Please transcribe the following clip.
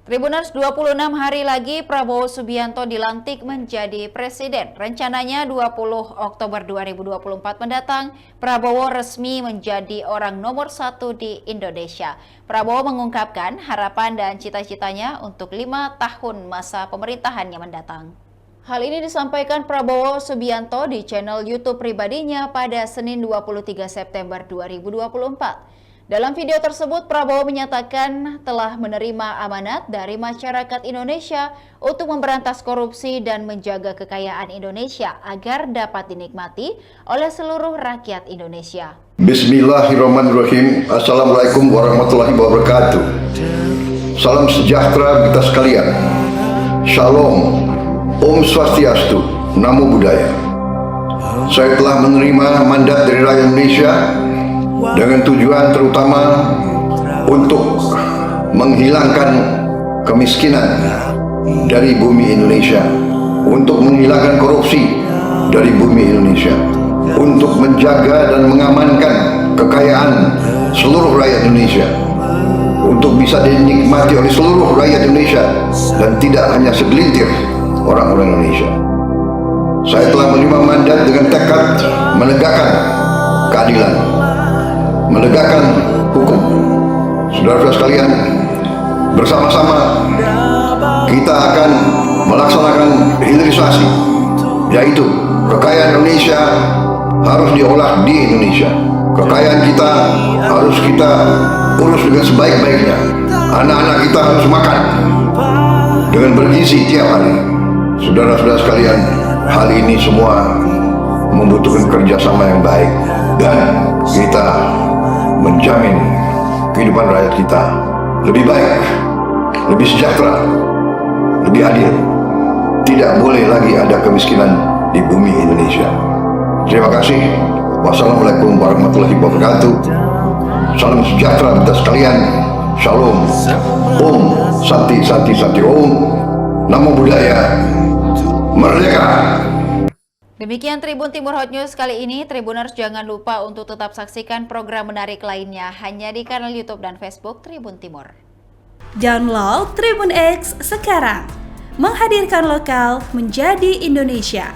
Tribuners, 26 hari lagi Prabowo Subianto dilantik menjadi presiden. Rencananya 20 Oktober 2024 mendatang, Prabowo resmi menjadi orang nomor 1 di Indonesia. Prabowo mengungkapkan harapan dan cita-citanya untuk 5 tahun masa pemerintahannya mendatang. Hal ini disampaikan Prabowo Subianto di channel YouTube pribadinya pada Senin 23 September 2024. Dalam video tersebut, Prabowo menyatakan telah menerima amanat dari masyarakat Indonesia untuk memberantas korupsi dan menjaga kekayaan Indonesia agar dapat dinikmati oleh seluruh rakyat Indonesia. Bismillahirrahmanirrahim. Assalamualaikum warahmatullahi wabarakatuh. Salam sejahtera kita sekalian. Shalom. Om Swastiastu. Namo Buddhaya. Saya telah menerima mandat dari rakyat Indonesia dengan tujuan terutama untuk menghilangkan kemiskinan dari bumi Indonesia, untuk menghilangkan korupsi dari bumi Indonesia, untuk menjaga dan mengamankan kekayaan seluruh rakyat Indonesia, untuk bisa dinikmati oleh seluruh rakyat Indonesia dan tidak hanya segelintir orang-orang Indonesia. Saya telah menerima mandat dengan tekad menegakkan keadilan, menegakkan hukum. Saudara-saudara sekalian, bersama-sama kita akan melaksanakan hilirisasi, yaitu kekayaan Indonesia harus diolah di Indonesia. Kekayaan kita harus kita urus dengan sebaik-baiknya. Anak-anak kita harus makan dengan bergizi tiap hari. Saudara-saudara sekalian, hal ini semua membutuhkan kerjasama yang baik, dan kita menjamin kehidupan rakyat kita lebih baik, lebih sejahtera, lebih adil. Tidak boleh lagi ada kemiskinan di bumi Indonesia. Terima kasih. Wassalamualaikum warahmatullahi wabarakatuh. Salam sejahtera kita sekalian. Shalom. Om Santi Santi Santi Om. Namo Buddhaya. Merdeka. Demikian Tribun Timur Hot News kali ini. Tribuners, jangan lupa untuk tetap saksikan program menarik lainnya hanya di kanal YouTube dan Facebook Tribun Timur. Download Tribun X sekarang, menghadirkan lokal menjadi Indonesia.